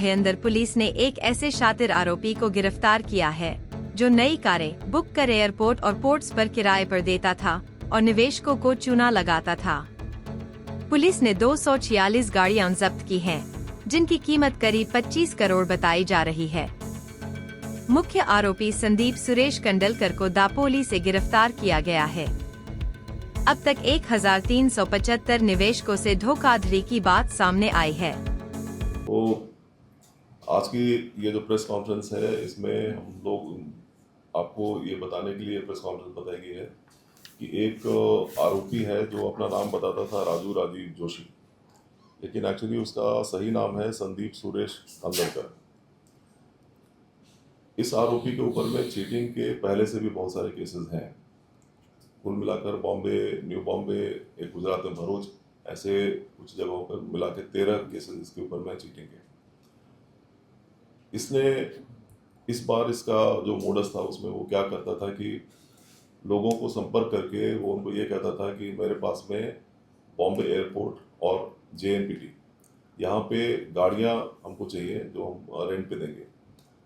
Bhayandar police ने एक ऐसे शातिर आरोपी को गिरफ्तार किया है जो नई कारें बुक कर एयरपोर्ट और पोर्ट्स पर किराए पर देता था और निवेशकों को चूना लगाता था। पुलिस ने 246 गाड़ियां जब्त की हैं, जिनकी कीमत करीब 25 करोड़ बताई जा रही है। मुख्य आरोपी संदीप सुरेश कंडलकर को दापोली से गिरफ्तार किया गया है। अब तक 1375 निवेशकों से धोखाधड़ी की बात सामने आई है। तो आज की ये जो प्रेस कॉन्फ्रेंस है, इसमें हम लोग आपको ये बताने के लिए प्रेस कॉन्फ्रेंस बताई गई है कि एक आरोपी है जो अपना नाम बताता था राजू राजीव जोशी, लेकिन एक्चुअली उसका सही नाम है संदीप सुरेश कंडलकर। इस आरोपी के ऊपर में चीटिंग के पहले से भी बहुत सारे केसेस हैं। कुल मिलाकर बॉम्बे, न्यू बॉम्बे, एक गुजरात में भरूच, ऐसे कुछ जगहों पर मिला के 13 केसेस इसके ऊपर में चीटिंग के। इसने इस बार इसका जो मोडस था उसमें वो क्या करता था कि लोगों को संपर्क करके वो उनको ये कहता था कि मेरे पास में बॉम्बे एयरपोर्ट और JNPT यहाँ पे गाड़ियाँ हमको चाहिए जो हम रेंट पे देंगे,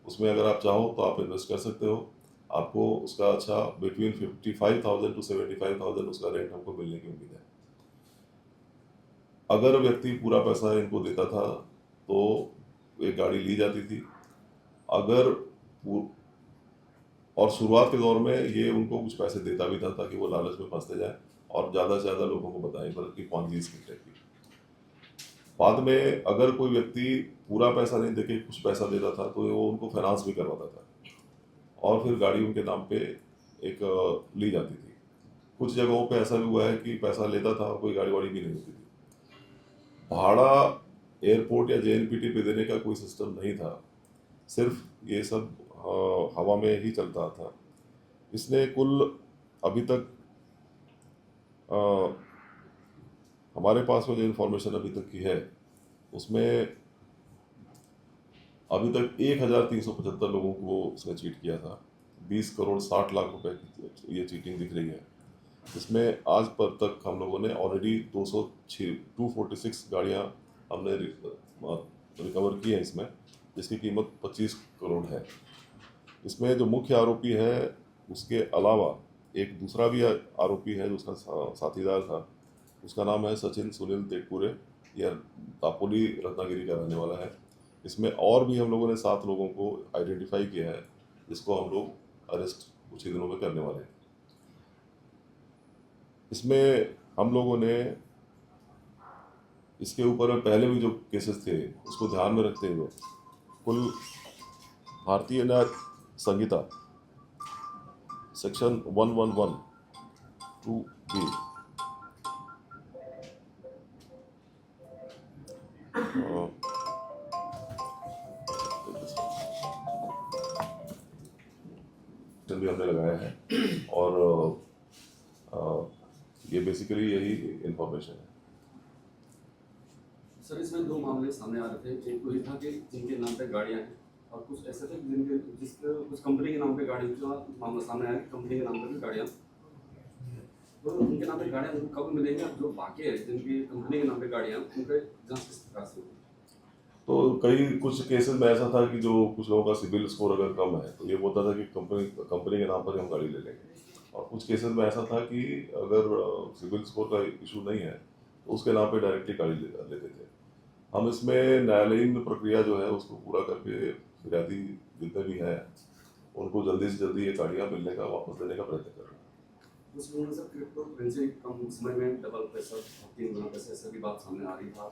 उसमें अगर आप चाहो तो आप इन्वेस्ट कर सकते हो, आपको उसका अच्छा बिटवीन 55,000 to 75,000 उसका रेंट हमको मिलने की उम्मीद है। अगर व्यक्ति पूरा पैसा इनको देता था तो एक गाड़ी ली जाती थी। और शुरुआत के दौर में ये उनको कुछ पैसे देता भी था ताकि वो लालच में फंसते जाए और ज़्यादा से ज़्यादा लोगों को बताएं, बल्कि पॉन्जी स्कीम टाइप की। बाद में अगर कोई व्यक्ति पूरा पैसा नहीं देके कुछ पैसा देता था तो वो उनको फाइनेंस भी करवाता था और फिर गाड़ी उनके नाम पे एक ली जाती थी। कुछ जगहों पे ऐसा भी हुआ है कि पैसा लेता था और कोई गाड़ी वाड़ी भी नहीं होती थी। भाड़ा एयरपोर्ट या JNPT पे देने का कोई सिस्टम नहीं था, सिर्फ ये सब हवा में ही चलता था। इसने कुल अभी तक हमारे पास में जो इन्फॉर्मेशन अभी तक की है उसमें अभी तक 1375 लोगों को उसने चीट किया था। 20 करोड़ 60 लाख रुपए की ये चीटिंग दिख रही है। इसमें आज पर तक हम लोगों ने ऑलरेडी 246 गाड़ियाँ हमने रिकवर की हैं इसमें, जिसकी कीमत 25 करोड़ है। इसमें जो मुख्य आरोपी है उसके अलावा एक दूसरा भी आरोपी है जो उसका साथीदार था, उसका नाम है सचिन सुनील तेटपुरे। यह दापोली रत्नागिरी का रहने वाला है। इसमें और भी हम लोगों ने 7 लोगों को आइडेंटिफाई किया है, जिसको हम लोग अरेस्ट कुछ ही दिनों में करने वाले हैं। इसमें हम लोगों ने इसके ऊपर पहले भी जो केसेस थे उसको ध्यान में रखते हुए कुल भारतीय न्याय संहिता सेक्शन 1112B भी हमने लगाया है और ये बेसिकली यही इंफॉर्मेशन है। सर, इसमें 2 मामले सामने आ रहे थे। एक तो ये था कि जिनके नाम पे गाड़ियाँ हैं और कुछ ऐसे थे जिसके कुछ कंपनी के नाम पे गाड़ी का मामला सामने आया, कंपनी के नाम पे भी गाड़ियाँ, तो उनके नाम पे गाड़ियाँ उनको कब मिलेंगी? जो बाकी है जिनकी कंपनी के नाम पे गाड़ियाँ, उनके जांच किस प्रकार से होगी? तो कई कुछ केसेस में ऐसा था कि जो कुछ लोगों का सिबिल स्कोर अगर कम है तो ये बोलता था कि कंपनी के नाम पर हम गाड़ी ले लेंगे, और कुछ केसेस में ऐसा था कि अगर सिबिल स्कोर का इशू नहीं है तो उसके नाम पे डायरेक्टली गाड़ी लेते थे। हम इसमें न्यायालयीन प्रक्रिया जो है उसको पूरा करके फिरियादी जितने भी हैं उनको जल्दी से जल्दी ये गाड़ियाँ मिलने का वापस देने का प्रयत्न कर रहे हैं। उसमें सर क्रिप्टो करेंसी कम समय में डबल पैसा 3 गुना पैसे, ऐसा भी बात सामने आ रही था।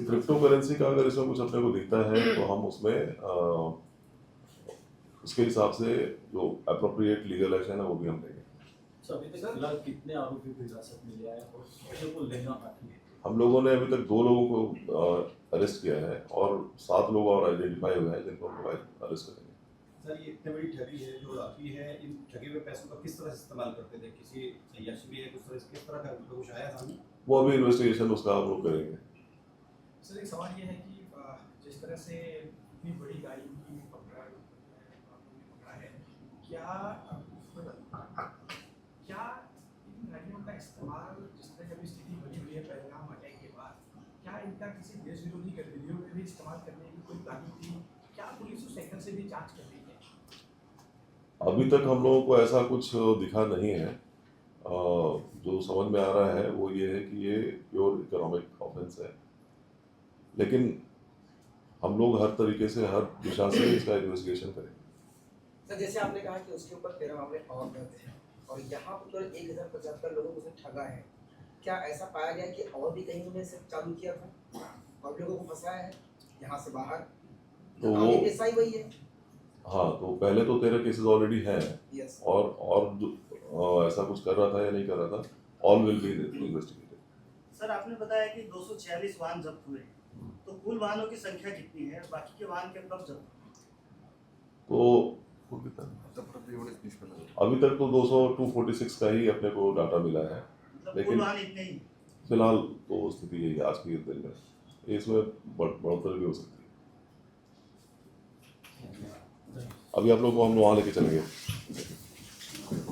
क्रिप्टो करेंसी का अगर इसमें कुछ अपने को दिखता है तो हम उसमें उसके हिसाब से जो अप्रोप्रिएट लीगल एक्शन है वो भी हम लेंगे। अभी तक फिलहाल कितने आरोपी को हिरासत में लिया है और कितने को लेना बाकी है? हम लोगों ने अभी तक 2 लोगों को अरेस्ट किया है और 7 लोग और आइडेंटिफाई हुए हैं जिनको हम अरेस्ट करेंगे। सर, ये इतनी बड़ी ठगी है जो आती है, इन ठगे हुए पैसों का किस तरह से इस्तेमाल करते थे? किसी यश भी है किस तरह का कुछ आया सामने? वो अभी इन्वेस्टिगेशन उसका हम लोग करेंगे। सर, एक सवाल ये है कि जिस तरह से इतनी बड़ी गाड़ी की पकड़ा है, क्या इन गाड़ियों का इस्तेमाल, जिस तरह की स्थिति बनी हुई है पहलगाम अटैक के बाद, क्या इनका किसी देश विरोधी गतिविधियों में भी इस्तेमाल करने की कोई प्लानिंग थी? क्या पुलिस उस एंगल से भी जांच कर रही है? अभी तक हम लोगों को ऐसा कुछ दिखा नहीं है। जो समझ में आ रहा है वो ये है कि ये प्योर इकोनॉमिक ऑफेंस है, लेकिन हम लोग हर तरीके से, हर दिशा से इसका इन्वेस्टिगेशन करेंगे। सर जैसे आपने कहा कि उसके ऊपर 13 मामले और दर्ज हैं और यहाँ पर केवल 1075 लोगों को उसने ठगा है, क्या ऐसा पाया गया कि और भी कहीं उन्हें सिर्फ चालू किया था और लोगों को फंसाया है यहाँ से बाहर? तो आगे वो, भी ऐसा ही वही है? हाँ, तो पहले तो 13 केसेस ऑलरेडी हैं, यस। और जो ऐसा कुछ कर रहा था या नहीं कर रहा था, all will be investigated. Sir आपने बताया कि 246 वाहन जब्त हुए, तो कुल वाहनों की संख्या कितनी है, बाकी के वाहन कब जब्त हुए? तो अभी तक तो 246 का ही अपने को डाटा मिला है, मतलब लेकिन कुल वाहन इतने ही? फिलहाल तो स्थिति यही है आज के दिन में। इसमें बढ़ोतरी भी हो सकती है। अभी आप लोग को हम वहाँ लेके चलेंगे।